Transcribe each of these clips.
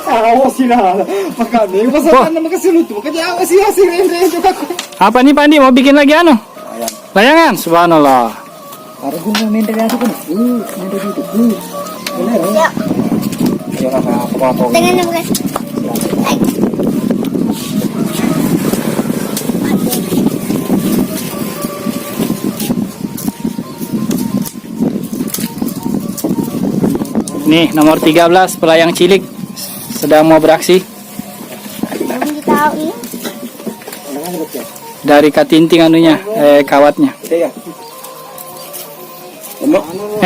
Awas sila. Makanya pasakan na magkasunod. Makanya awas sila si Rendre juga. Apa nih Pandi, mau bikin lagi anu? Layangan, subhanallah. Para guna Rendre aja kan. Rendre itu. Ya. Ayo apa-apa. Dengan nama Nih, nomor 13 pelayang cilik sedang mau beraksi belum tahu ini. dari katinting anunya, kawatnya.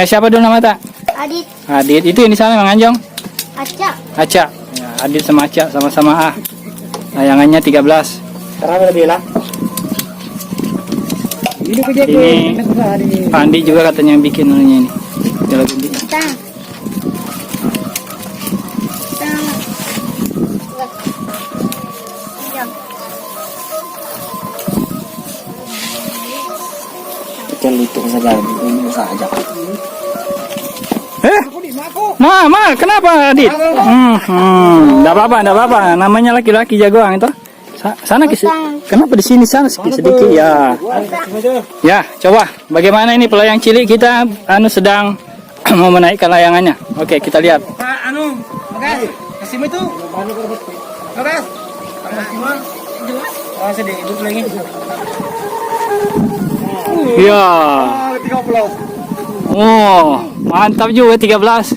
Siapa dulu nama tak? Adit, Adit, itu yang di sana Mang Anjong. Aca, Aca. Ya, Adit sama Aca sama-sama layangannya 13. Karena lebih lah. Ini Pandi juga katanya yang bikin anunya ini. Jalan gunting. tang. Tang. Jam. Kecil itu saja, ini saja. Kenapa Adit? Enggak apa-apa. Namanya laki-laki jagoan itu. Sana kenapa di sini sana sedikit ya. Ya, coba bagaimana ini pelayang cilik kita sedang mau menaikkan layangannya. Oke, kita lihat. Magas, kasih itu. Magas. Sedih hidup lagi. Ya. 30. Oh, mantap juga 13.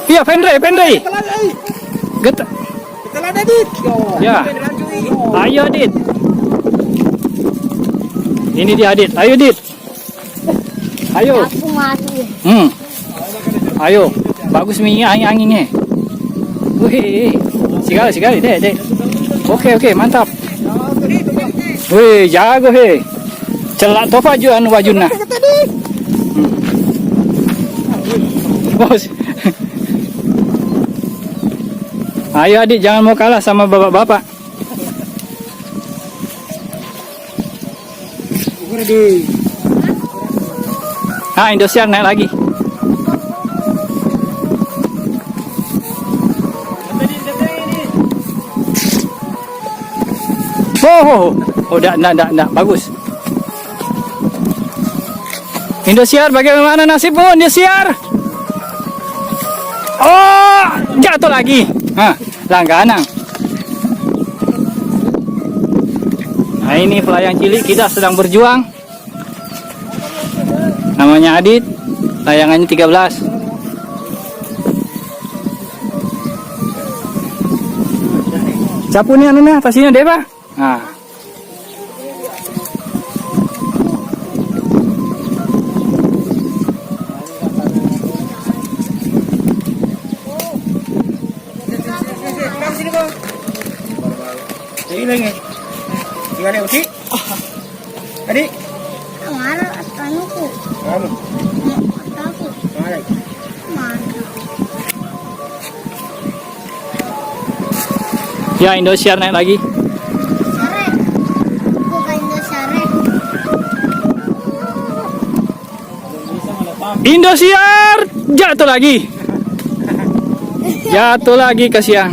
Iya, Pendray. Kita ada Dit. Ya. Ayo Dit. Ini dia Dit. Ayo Dit. Ayo. Aku mati. Ayo. Bagus nih anginnya. Wih. Sekali deh. Oke, mantap. Wih, jago he. Celak topa ju anu wajuna. Bos. Ayo adik, jangan mau kalah sama bapak-bapak. Indosiar naik lagi. Enggak, bagus. Indosiar, bagaimana nasibmu Indosiar? Oh, jatuh lagi. Langganan. Nah, ini pelayang cilik kita sedang berjuang. Namanya Adit. Layangannya 13. Capu nih anunya, atasnya deh, Pak. Nah. Lagi. Gimana uci? Adik. Mana anuku? Kamu. Aku. Mana? Mana? Ya, Indosiar naik lagi. Sare. Bukan Indosare. Indosiar jatuh lagi kasihan.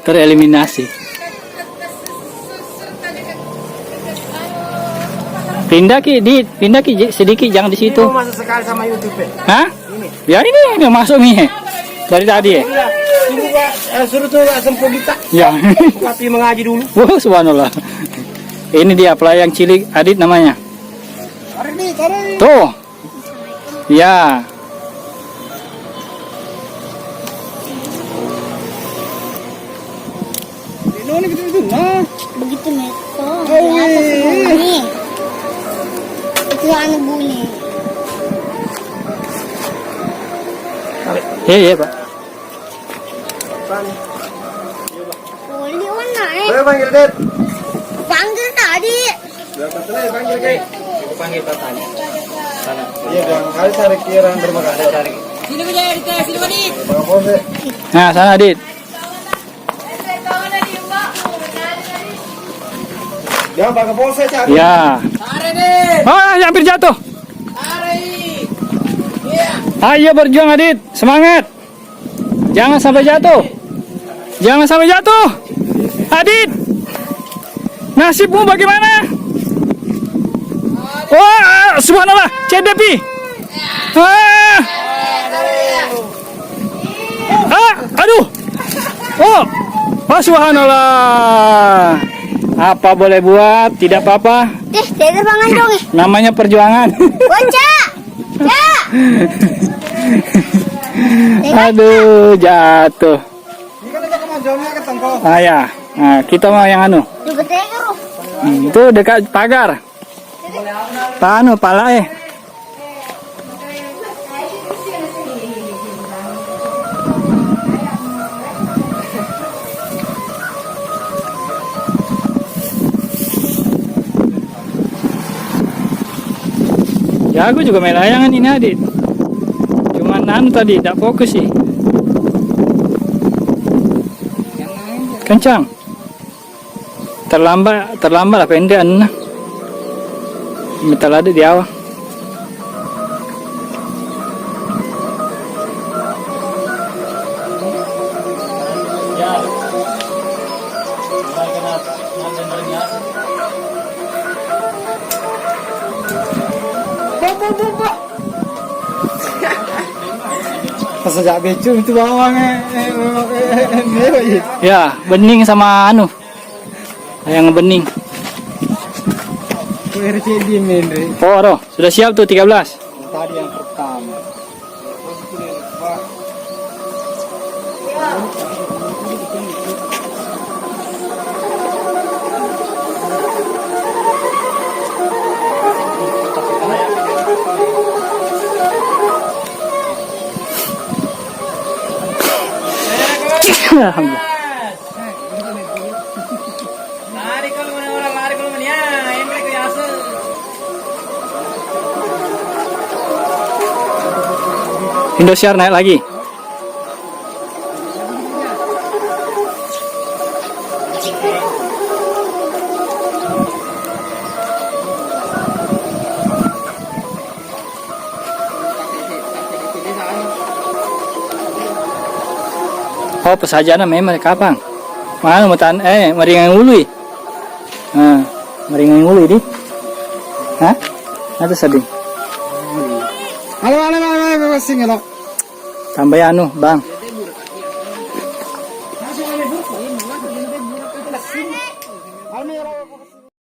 Tereliminasi. Pindah ki sedikit, jangan di situ. Masuk sekali sama YouTube. Hah? Ya ini masuk nih. Dari tadi ya. Tunggu Pak, suruh tuh sempuh kita. Ya. Tapi mengaji dulu. Subhanallah. Ini dia pelayang cilik Adit namanya. Tarik. Tuh. Ya. Begitu meto. Di atas bunyi. Itu anu bunyi. Iya, Pak. Boleh warna Ayo panggil Dad. Panggil tadi. Aku panggil bapaknya. Sana. Iya bang, kali cari kiraan terima kasih. Sini aja, Dita. Sini, Wadid. Bang Polsek. Nah, sana Dit. Dia Bang Polsek cari. Ya. Are nih. Oh, hampir jatuh. Are. Iya. Ayo berjuang Adit, semangat. Jangan sampai jatuh. Jangan sampai jatuh. Adit. Nasibmu bagaimana? Wah, subhanallah, cedepi. Aduh. Oh, subhanallah. Apa boleh buat? Tidak apa-apa. Terbangan dong. Namanya perjuangan. Baca. Ya. Aduh, jatuh. Ini kan ada kemajuannya ke tengkol. Ya. Nah, kita mau yang anu. Coba tengok. Itu dekat pagar. Pala eh. Ya aku juga main layangan ini Adit. Cuman anu tadi tidak fokus sih. Kencang. Terlambat lah pendekan. Metal ada di awal. Sejak becum itu bawangnya. Ya, bening sama anu. Yang bening. RCD Mendri. Oh, sudah siap tuh 13. Tadi yang pertama. Alhamdulillah. Lari kalau mana orang lari kalau mana ya, yang mereka biasa. Indosiar naik lagi. Oh, pesajana memang kapang. Mana mutan meringan ului. Nah, meringan ului di. Hah? Ada sedih. Halo, sing lo. Tambah anu, Bang. Halo,